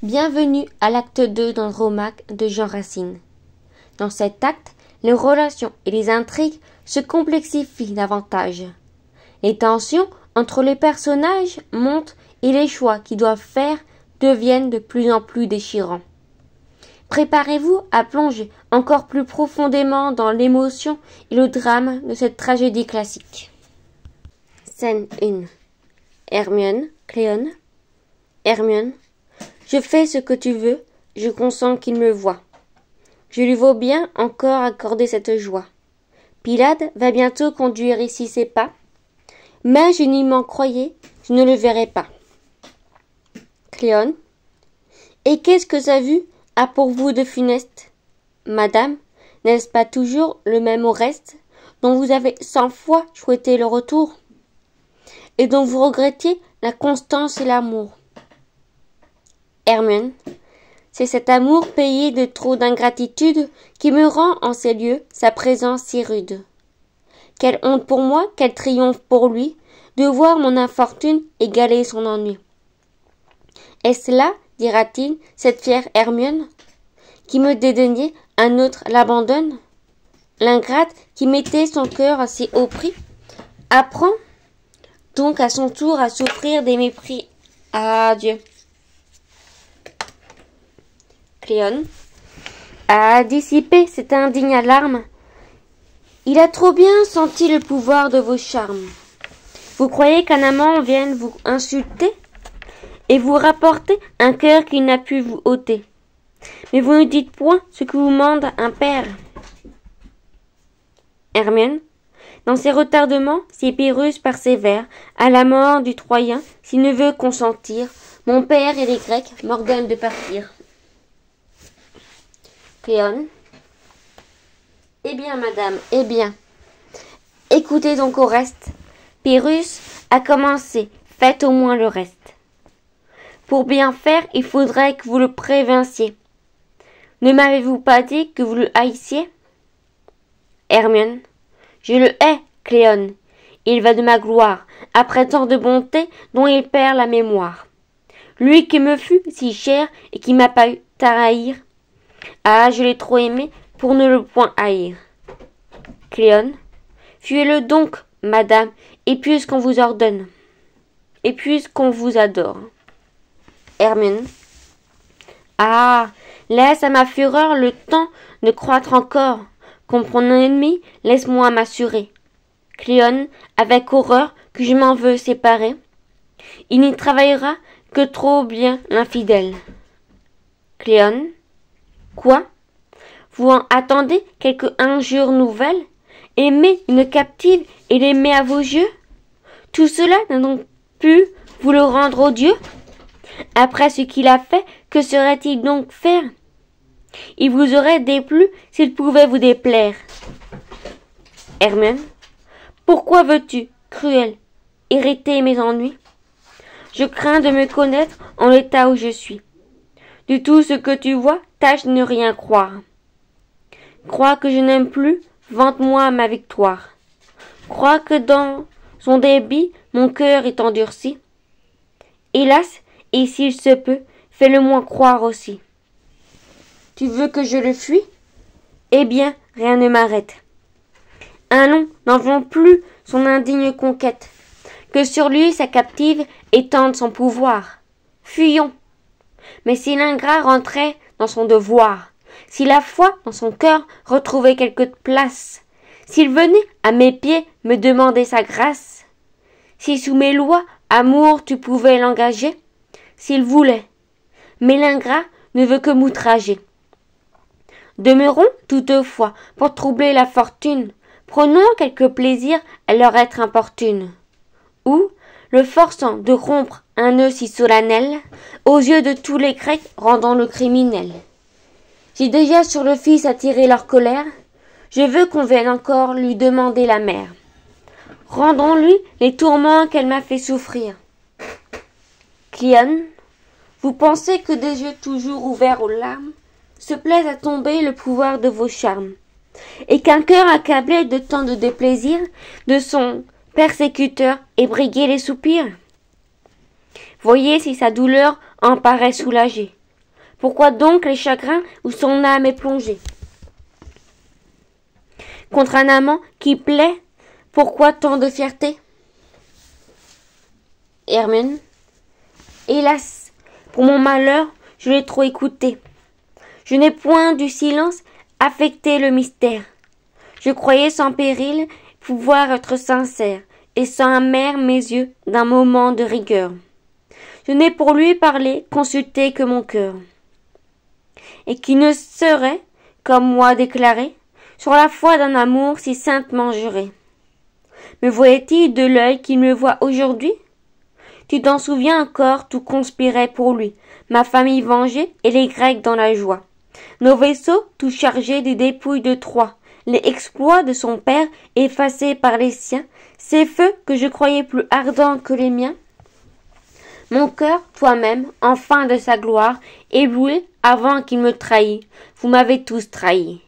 Bienvenue à l'acte 2 d'Andromaque de Jean Racine. Dans cet acte, les relations et les intrigues se complexifient davantage. Les tensions entre les personnages montent et les choix qu'ils doivent faire deviennent de plus en plus déchirants. Préparez-vous à plonger encore plus profondément dans l'émotion et le drame de cette tragédie classique. Scène 1. Hermione, Cléon. Hermione. Je fais ce que tu veux, je consens qu'il me voie. Je lui vaux bien encore accorder cette joie. Pylade va bientôt conduire ici ses pas, mais je n'y m'en croyais, je ne le verrai pas. Cléon. Et qu'est-ce que sa vue a pour vous de funeste? Madame, n'est-ce pas toujours le même au reste, dont vous avez 100 fois souhaité le retour, et dont vous regrettiez la constance et l'amour? Hermione. C'est cet amour payé de trop d'ingratitude qui me rend en ces lieux sa présence si rude. Quelle honte pour moi, quel triomphe pour lui, de voir mon infortune égaler son ennui. Est-ce là, dira-t-il, cette fière Hermione, qui me dédaignait, un autre l'abandonne? L'ingrate qui mettait son cœur à si haut prix apprend donc à son tour à souffrir des mépris. Adieu. Cléon. À dissiper cette indigne alarme. Il a trop bien senti le pouvoir de vos charmes. Vous croyez qu'un amant vienne vous insulter et vous rapporter un cœur qu'il n'a pu vous ôter. Mais vous ne dites point ce que vous mande un père. Hermione. Dans ses retardements, si Pyrrhus persévère à la mort du Troyen, s'il ne veut consentir, mon père et les Grecs m'ordonnent de partir. Cléon. Eh bien, madame, eh bien. Écoutez donc au reste. Pyrrhus a commencé, faites au moins le reste. Pour bien faire, il faudrait que vous le prévinciez. Ne m'avez-vous pas dit que vous le haïssiez? Hermione. Je le hais, Cléon. Il va de ma gloire, après tant de bonté dont il perd la mémoire. Lui qui me fut si cher et qui m'a pas eu trahir. Ah, je l'ai trop aimé pour ne le point haïr. Cléon. Fuyez-le donc, madame, et puisqu'on vous ordonne, et puisqu'on vous adore. Hermione. Ah, laisse à ma fureur le temps de croître encore. Contre mon ennemi, laisse-moi m'assurer. Cléon, avec horreur que je m'en veux séparer. Il n'y travaillera que trop bien l'infidèle. Cléon. Quoi? Vous en attendez quelque injure nouvelle? Aimer une captive et l'aimer à vos yeux? Tout cela n'a donc pu vous le rendre odieux? Après ce qu'il a fait, que serait-il donc faire? Il vous aurait déplu s'il pouvait vous déplaire. Hermione. Pourquoi veux-tu, cruel, irriter mes ennuis? Je crains de me connaître en l'état où je suis. De tout ce que tu vois, tâche de ne rien croire. Crois que je n'aime plus, vante-moi ma victoire. Crois que dans son débit, mon cœur est endurci. Hélas, et s'il se peut, fais-le-moi croire aussi. Tu veux que je le fuis? Eh bien, rien ne m'arrête. Un nom n'en plus son indigne conquête, que sur lui sa captive étende son pouvoir. Fuyons. Mais si l'ingrat rentrait dans son devoir, si la foi dans son cœur retrouvait quelque place, s'il venait à mes pieds me demander sa grâce, si sous mes lois, amour, tu pouvais l'engager, s'il voulait, mais l'ingrat ne veut que m'outrager. Demeurons toutefois, pour troubler la fortune, prenons quelque plaisir à leur être importune, ou, le forçant de rompre un nœud si solennel, aux yeux de tous les Grecs rendant le criminel. J'ai déjà sur le fils attiré leur colère, je veux qu'on vienne encore lui demander la mère. Rendons-lui les tourments qu'elle m'a fait souffrir. Cléon, vous pensez que des yeux toujours ouverts aux larmes se plaisent à tomber le pouvoir de vos charmes, et qu'un cœur accablé de tant de déplaisir de son persécuteur ait brigué les soupirs? Voyez si sa douleur en paraît soulagée. Pourquoi donc les chagrins où son âme est plongée? Contre un amant qui plaît, pourquoi tant de fierté? Hermione. Hélas, pour mon malheur, je l'ai trop écouté. Je n'ai point du silence affecté le mystère. Je croyais sans péril pouvoir être sincère, et sans amer mes yeux d'un moment de rigueur. Je n'ai pour lui parlé, consulté que mon cœur. Et qui ne serait, comme moi déclaré, sur la foi d'un amour si saintement juré. Me voyait-il de l'œil qu'il me voit aujourd'hui? Tu t'en souviens encore, tout conspirait pour lui, ma famille vengée et les Grecs dans la joie. Nos vaisseaux, tout chargés des dépouilles de Troie, les exploits de son père effacés par les siens, ces feux que je croyais plus ardents que les miens. Mon cœur, toi-même, enfin de sa gloire, ébloui avant qu'il me trahît, vous m'avez tous trahi.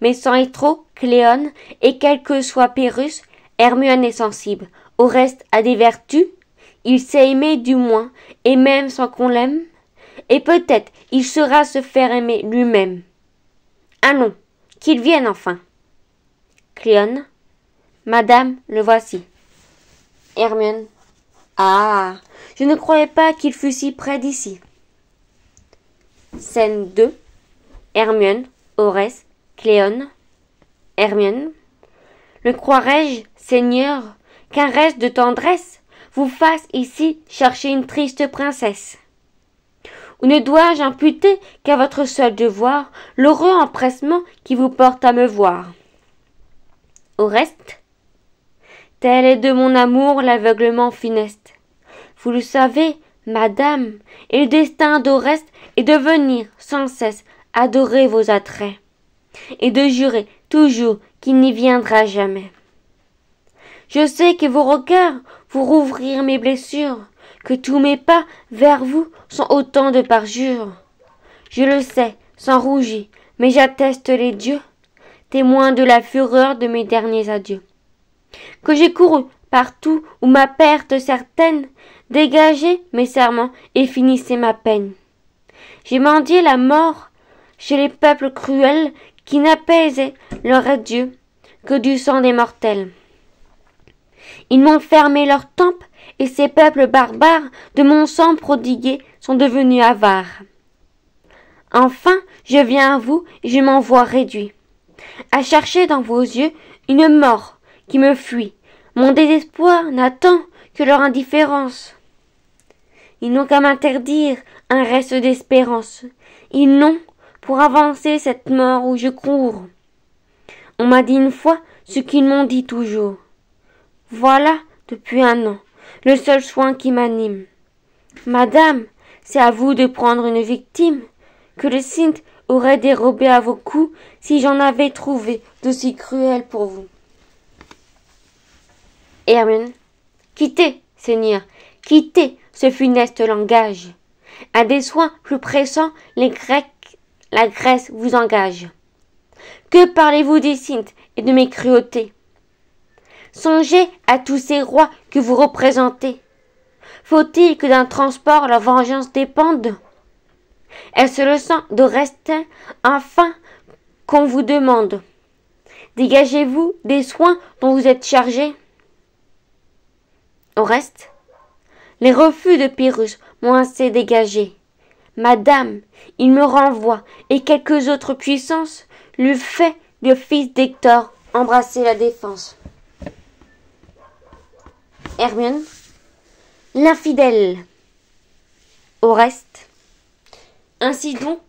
Mais sans Étro, Cléone, et quel que soit Pyrrhus, Hermione est sensible, au reste a des vertus, il sait aimer du moins, et même sans qu'on l'aime, et peut-être il saura se faire aimer lui-même. Allons, qu'il vienne enfin. Cléone. Madame, le voici. Hermione. Ah, je ne croyais pas qu'il fût si près d'ici. Scène 2. Hermione, Oreste, Cléone. Hermione. Le croirais-je, Seigneur, qu'un reste de tendresse vous fasse ici chercher une triste princesse? Ou ne dois-je imputer qu'à votre seul devoir l'heureux empressement qui vous porte à me voir? Au reste, tel est de mon amour l'aveuglement funeste. Vous le savez, madame, et le destin d'Oreste est de venir sans cesse adorer vos attraits, et de jurer toujours qu'il n'y viendra jamais. Je sais que vos regards vous rouvrir mes blessures, que tous mes pas vers vous sont autant de parjures. Je le sais, sans rougir, mais j'atteste les dieux, témoins de la fureur de mes derniers adieux. Que j'ai couru partout où ma perte certaine dégageait mes serments et finissait ma peine. J'ai mendié la mort chez les peuples cruels qui n'apaisaient leur adieu que du sang des mortels. Ils m'ont fermé leurs tempes, et ces peuples barbares de mon sang prodigué sont devenus avares. Enfin, je viens à vous et je m'en vois réduit, à chercher dans vos yeux une mort qui me fuit. Mon désespoir n'attend que leur indifférence. Ils n'ont qu'à m'interdire un reste d'espérance. Ils n'ont, pour avancer cette mort où je cours. On m'a dit une fois ce qu'ils m'ont dit toujours. Voilà, depuis un an, le seul soin qui m'anime. Madame, c'est à vous de prendre une victime que le Cynthe aurait dérobée à vos coups si j'en avais trouvé d'aussi cruel pour vous. Hermione. Quittez, Seigneur, quittez ce funeste langage. À des soins plus pressants, les Grecs, la Grèce vous engage. Que parlez-vous des Cynthes et de mes cruautés? Songez à tous ces rois que vous représentez. Faut-il que d'un transport leur vengeance dépende? Est-ce le sang d'Oreste, enfin, qu'on vous demande? Dégagez-vous des soins dont vous êtes chargés. Oreste. Les refus de Pyrrhus m'ont assez dégagé. Madame, il me renvoie, et quelques autres puissances l'eût fait le fils d'Hector embrasser la défense. Hermione. L'infidèle. Oreste. Ainsi donc,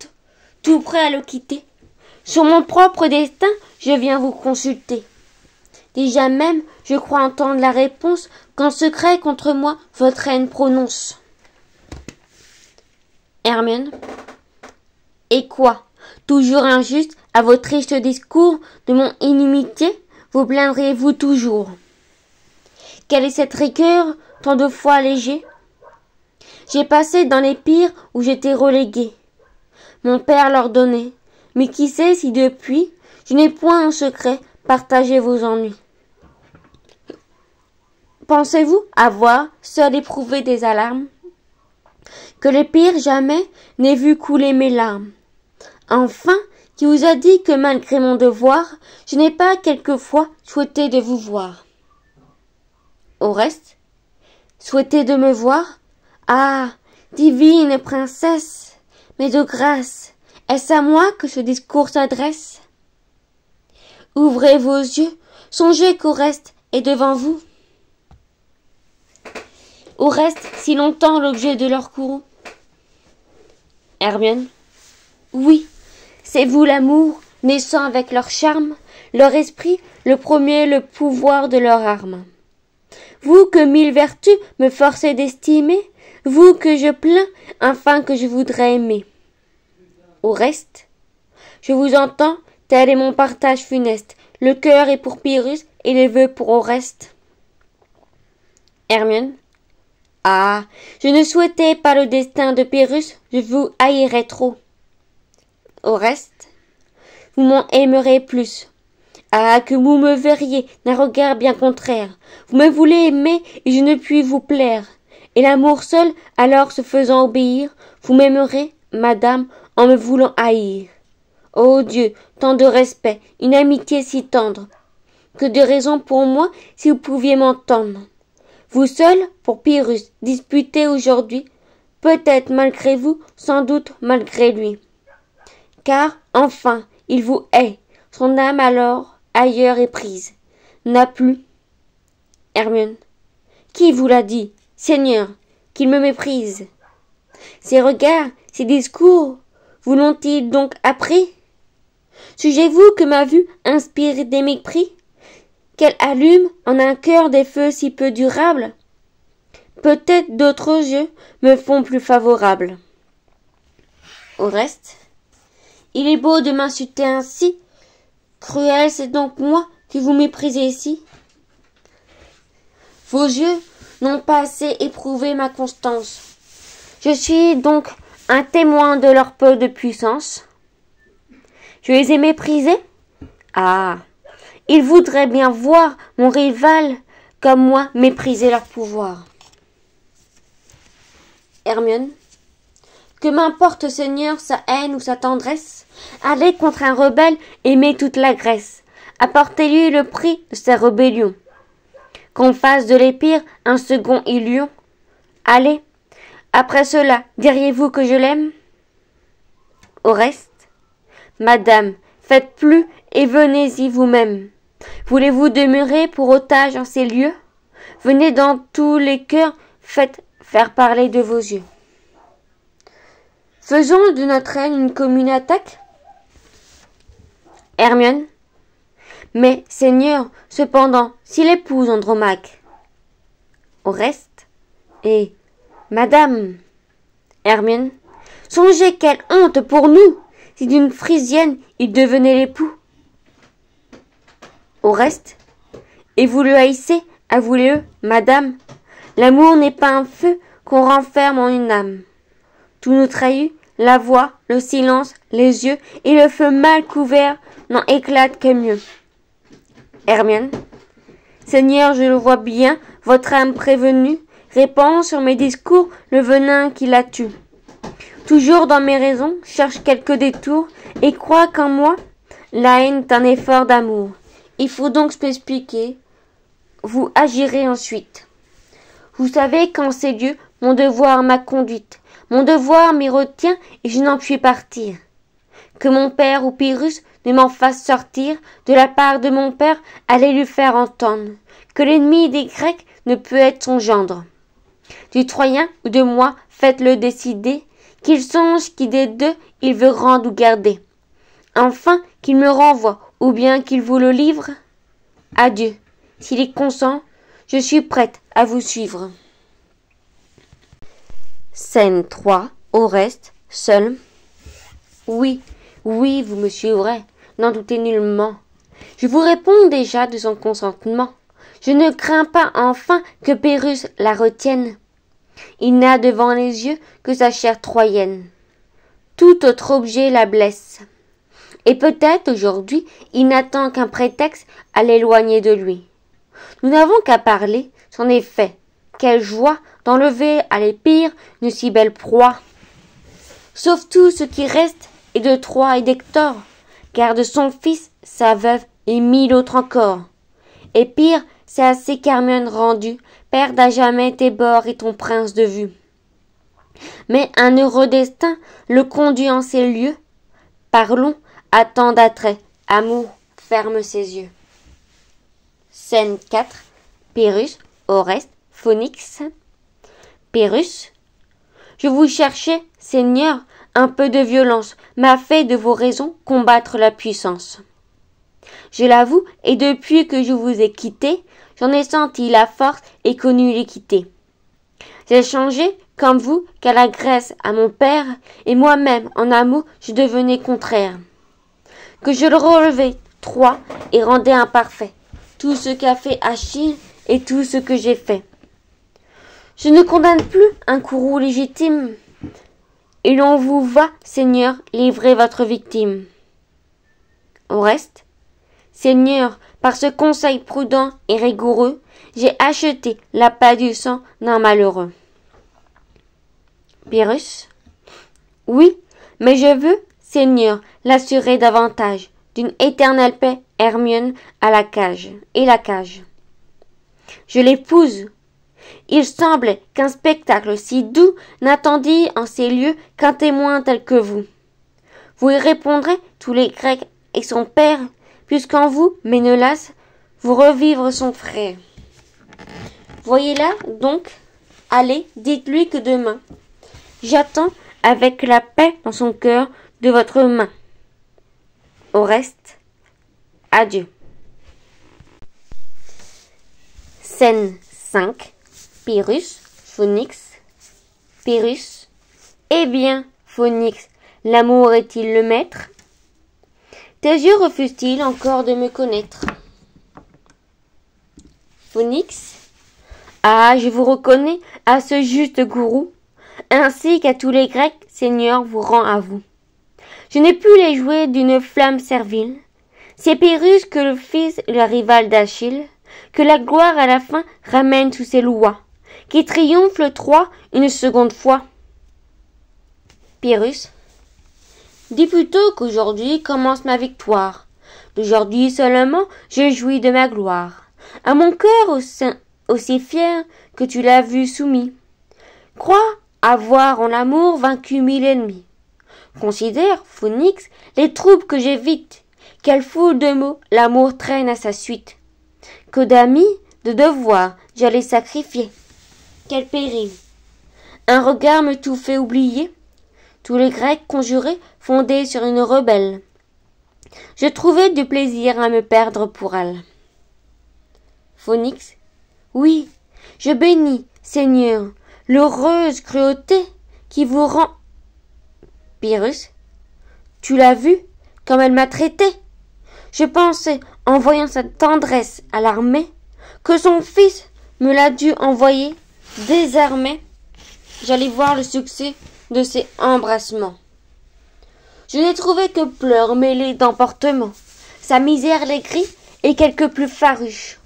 tout prêt à le quitter, sur mon propre destin, je viens vous consulter. Déjà même, je crois entendre la réponse qu'en secret contre moi votre haine prononce. Hermione. Et quoi? Toujours injuste à vos tristes discours de mon inimitié, vous plaindriez-vous toujours? Quelle est cette rigueur, tant de fois allégée? J'ai passé dans les pires où j'étais relégué. Mon père l'ordonnait, mais qui sait si depuis, je n'ai point en secret partagé vos ennuis. Pensez-vous avoir, seul éprouvé des alarmes? que les pires jamais n'aient vu couler mes larmes. Enfin, qui vous a dit que malgré mon devoir, je n'ai pas quelquefois souhaité de vous voir? Au reste, souhaité de me voir? Ah, divine princesse, mais de grâce, est-ce à moi que ce discours s'adresse? Ouvrez vos yeux, songez qu'Oreste est devant vous. Oreste, si longtemps l'objet de leur courroux. Hermione. Oui, c'est vous l'amour, naissant avec leur charme, leur esprit, le premier, le pouvoir de leur arme. Vous que mille vertus me forcez d'estimer, vous que je plains, afin que je voudrais aimer. Au reste, je vous entends, tel est mon partage funeste, le cœur est pour Pyrrhus et les vœux pour Oreste. Hermione. Ah, je ne souhaitais pas le destin de Pyrrhus, je vous haïrais trop. Au reste, vous m'en aimerez plus. Ah, que vous me verriez d'un regard bien contraire. Vous me voulez aimer et je ne puis vous plaire. Et l'amour seul, alors se faisant obéir, vous m'aimerez, madame, en me voulant haïr. Ô Dieu, tant de respect, une amitié si tendre. Que de raisons pour moi, si vous pouviez m'entendre. Vous seul, pour Pyrrhus, disputez aujourd'hui, peut-être malgré vous, sans doute malgré lui. Car, enfin, il vous hait, son âme alors, ailleurs est prise, n'a plus. Hermione. Qui vous l'a dit, Seigneur, qu'il me méprise? Ses regards, ses discours, vous l'ont-ils donc appris? Jugez-vous que ma vue inspire des mépris? Qu'elle allume en un cœur des feux si peu durables? Peut-être d'autres yeux me font plus favorable. Au reste, il est beau de m'insulter ainsi. Cruel, c'est donc moi que vous méprisez ici. Vos yeux n'ont pas assez éprouvé ma constance. Je suis donc un témoin de leur peu de puissance. Je les ai méprisés? Ah, ils voudraient bien voir mon rival comme moi mépriser leur pouvoir. Hermione. Que m'importe, Seigneur, sa haine ou sa tendresse? Allez contre un rebelle, aimez toute la Grèce. Apportez-lui le prix de sa rébellion. Qu'on fasse de l'épire un second Ilion. Allez, après cela, diriez-vous que je l'aime? Au reste, madame, faites plus et venez-y vous-même. Voulez-vous demeurer pour otage en ces lieux? Venez dans tous les cœurs, faites faire parler de vos yeux. Faisons de notre haine une commune attaque? Hermione. Mais, Seigneur, cependant, s'il épouse Andromaque. Au reste, et madame. Hermione. Songez quelle honte pour nous, si d'une Frisienne il devenait l'époux. Au reste, et vous le haïssez, avouez-le, madame. L'amour n'est pas un feu qu'on renferme en une âme. Tout nous trahit, la voix, le silence, les yeux, et le feu mal couvert n'en éclate que mieux. Hermione. Seigneur, je le vois bien, votre âme prévenue répand sur mes discours le venin qui la tue. Toujours dans mes raisons, cherche quelque détour, et croit qu'en moi, la haine est un effort d'amour. Il faut donc m'expliquer, vous agirez ensuite. Vous savez qu'en ces lieux, mon devoir m'a conduite. Mon devoir m'y retient et je n'en puis partir. Que mon père ou Pyrrhus ne m'en fasse sortir, de la part de mon père, allez lui faire entendre que l'ennemi des Grecs ne peut être son gendre. Du Troyen ou de moi, faites-le décider, qu'il songe qui des deux il veut rendre ou garder. Enfin, qu'il me renvoie, ou bien qu'il vous le livre. Adieu. S'il y consent, je suis prête à vous suivre. Scène 3. Oreste, seul. Oui, oui, vous me suivrez, n'en doutez nullement. Je vous réponds déjà de son consentement. Je ne crains pas enfin que Pyrrhus la retienne. Il n'a devant les yeux que sa chair troyenne. Tout autre objet la blesse. Et peut-être aujourd'hui il n'attend qu'un prétexte à l'éloigner de lui. Nous n'avons qu'à parler, c'en est fait. quelle joie d'enlever à l'épire une si belle proie. Sauf tout ce qui reste est de Troie et d'Hector, garde son fils, sa veuve et 1000 autres encore. Et pire, c'est assez qu'Hermione rendu perde à jamais tes bords et ton prince de vue. Mais un heureux destin le conduit en ces lieux. Parlons à tant d'attrait, amour ferme ses yeux. Scène 4. Pyrrhus, Oreste, Phoenix. Pyrrhus. Je vous cherchais, Seigneur, un peu de violence m'a fait de vos raisons combattre la puissance. Je l'avoue, et depuis que je vous ai quitté, j'en ai senti la force et connu l'équité. J'ai changé, comme vous, qu'à la Grèce, à mon père, et moi-même, en amour, je devenais contraire. Que je le relevais, Troie, et rendais imparfait tout ce qu'a fait Achille et tout ce que j'ai fait. Je ne condamne plus un courroux légitime, et l'on vous voit, Seigneur, livrer votre victime. Oreste, Seigneur, par ce conseil prudent et rigoureux, j'ai acheté la paix du sang d'un malheureux. Pyrrhus, oui, mais je veux, Seigneur, l'assurer davantage d'une éternelle paix, Hermione, à la cage, et la cage. Je l'épouse. Il semble qu'un spectacle si doux n'attendit en ces lieux qu'un témoin tel que vous. Vous y répondrez, tous les Grecs et son père, puisqu'en vous, Ménélas, vous revivre son frère. Voyez-la donc, allez, dites-lui que demain, j'attends avec la paix dans son cœur de votre main. Oreste, adieu. Scène 5. Pyrrhus, Phoenix. Pyrrhus. Eh bien, Phoenix, l'amour est-il le maître? Tes yeux refusent-ils encore de me connaître? Phoenix. Ah, je vous reconnais à ce juste gourou, ainsi qu'à tous les Grecs, Seigneur vous rend à vous. Je n'ai plus les jouets d'une flamme servile. C'est Pyrrhus que le fils, le rival d'Achille, que la gloire à la fin ramène sous ses lois, qui triomphe le Troie une seconde fois. Pyrrhus. Dis plutôt qu'aujourd'hui commence ma victoire. D'aujourd'hui seulement je jouis de ma gloire. À mon cœur aussi fier que tu l'as vu soumis. Crois avoir en l'amour vaincu 1000 ennemis. Considère, Phoenix, les troubles que j'évite. Quelle foule de mots l'amour traîne à sa suite. Que d'amis, de devoirs, j'allais sacrifier. Quel péril. Un regard me tout fait oublier. Tous les Grecs conjurés fondés sur une rebelle. Je trouvais du plaisir à me perdre pour elle. Phoenix. Oui, je bénis, Seigneur, l'heureuse cruauté qui vous rend. Pyrrhus. Tu l'as vue, comme elle m'a traité. Je pensais, en voyant sa tendresse à l'armée, que son fils me l'a dû envoyer, désarmé. J'allais voir le succès de ses embrassements. Je n'ai trouvé que pleurs mêlés d'emportements, sa misère l'aigrit et quelque plus farouche.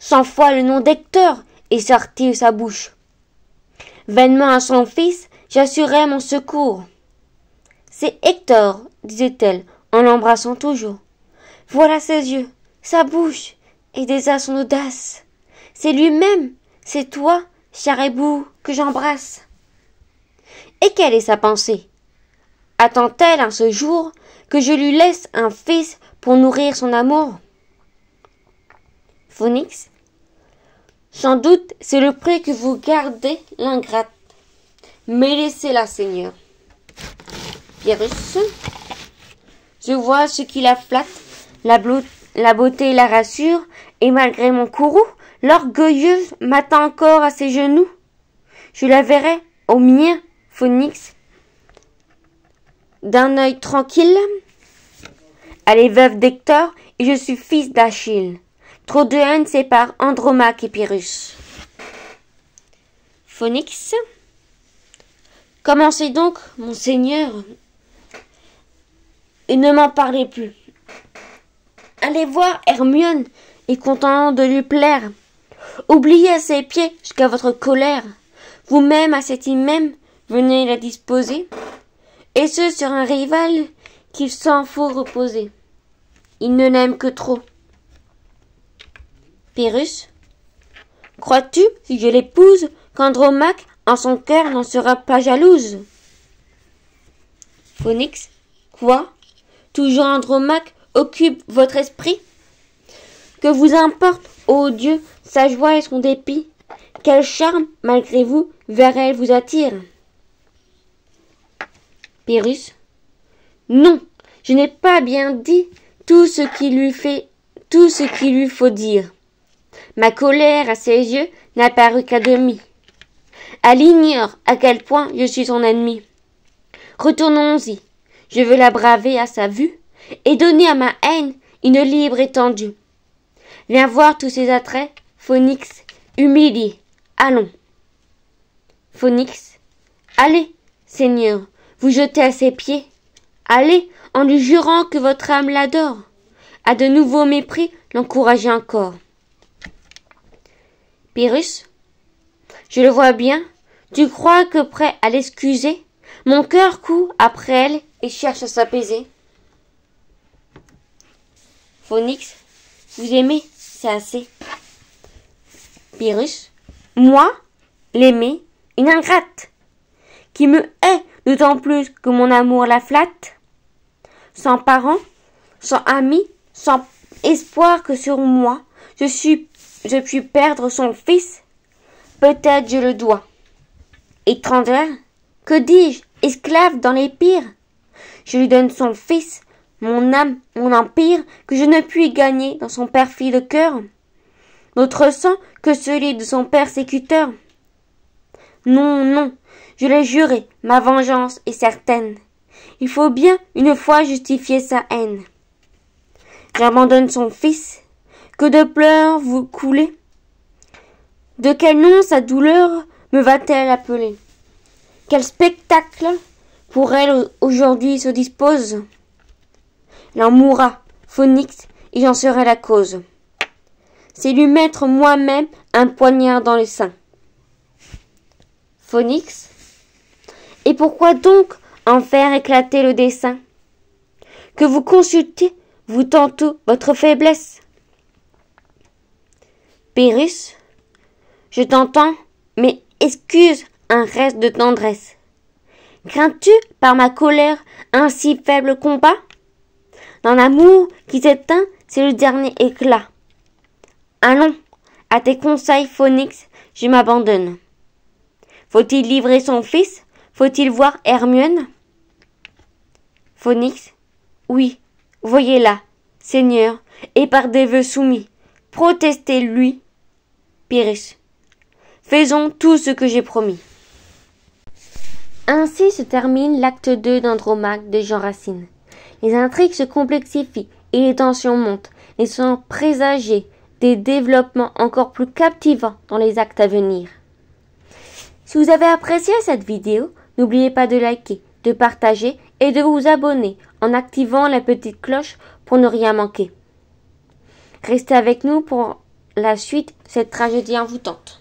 100 fois le nom d'Hector est sorti de sa bouche. Vainement à son fils, j'assurais mon secours. C'est Hector, disait-elle, en l'embrassant toujours. Voilà ses yeux, sa bouche, et déjà son audace. C'est lui-même, c'est toi, cher époux, que j'embrasse. Et quelle est sa pensée? Attend-elle en ce jour que je lui laisse un fils pour nourrir son amour? Phoenix. Sans doute c'est le prix que vous gardez l'ingrate. Mais laissez-la, Seigneur. Pyrrhus. Je vois ce qui la flatte, la beauté la rassure, et malgré mon courroux, l'orgueilleuse m'attend encore à ses genoux. Je la verrai au mien, Phoenix, d'un œil tranquille. Elle est veuve d'Hector et je suis fils d'Achille. Trop de haine sépare Andromaque et Pyrrhus. Phoenix. Commencez donc, mon seigneur, et ne m'en parlez plus. Allez voir Hermione et content de lui plaire. Oubliez à ses pieds jusqu'à votre colère. Vous-même à cet même, venez la disposer. Et ce sur un rival qu'il s'en faut reposer. Il ne l'aime que trop. Pyrrhus, crois-tu, si je l'épouse, qu'Andromaque, en son cœur, n'en sera pas jalouse? Phoenix, quoi? Toujours Andromaque occupe votre esprit? Que vous importe, ô Dieu, sa joie et son dépit? Quel charme, malgré vous, vers elle vous attire? Pyrrhus, non, je n'ai pas bien dit tout ce qu'il lui faut dire. Ma colère à ses yeux n'a paru qu'à demi. Elle ignore à quel point je suis son ennemi. Retournons-y, je veux la braver à sa vue et donner à ma haine une libre étendue. Viens voir tous ces attraits, Phoenix, humilié, allons. Phoenix, allez, Seigneur, vous jetez à ses pieds. Allez, en lui jurant que votre âme l'adore. À de nouveaux mépris, l'encouragez encore. Pyrrhus, je le vois bien, tu crois que prêt à l'excuser, mon cœur court après elle et cherche à s'apaiser. Phoenix, vous aimez, c'est assez. Pyrrhus, moi, l'aimer, une ingrate, qui me hait d'autant plus que mon amour la flatte. Sans parents, sans amis, sans espoir que sur moi, je puis perdre son fils, peut-être je le dois. Étrangère, que dis-je, esclave dans les pires? Je lui donne son fils, mon âme, mon empire, que je ne puis gagner dans son perfide cœur, d'autre sang que celui de son persécuteur. Non, non, je l'ai juré, ma vengeance est certaine. Il faut bien une fois justifier sa haine. J'abandonne son fils, que de pleurs vous coulez. De quel nom sa douleur me va-t-elle appeler? Quel spectacle pour elle aujourd'hui se dispose? Il en mourra, Phoenix, et j'en serai la cause. C'est lui mettre moi-même un poignard dans le sein. Phoenix, et pourquoi donc en faire éclater le dessein? Que vous consultez, vous tantôt, votre faiblesse. Pyrrhus, je t'entends, mais excuse un reste de tendresse. Crains-tu, par ma colère, un si faible combat? Dans l'amour qui s'éteint, c'est le dernier éclat. Allons, à tes conseils, Phoenix, je m'abandonne. Faut-il livrer son fils? Faut-il voir Hermione? Phoenix, oui, voyez-la, Seigneur, et par des vœux soumis, protestez-lui. Pyrrhus, faisons tout ce que j'ai promis. Ainsi se termine l'acte 2 d'Andromaque de Jean Racine. Les intrigues se complexifient et les tensions montent, laissant présager des développements encore plus captivants dans les actes à venir. Si vous avez apprécié cette vidéo, n'oubliez pas de liker, de partager et de vous abonner en activant la petite cloche pour ne rien manquer. Restez avec nous pour la suite de cette tragédie envoûtante.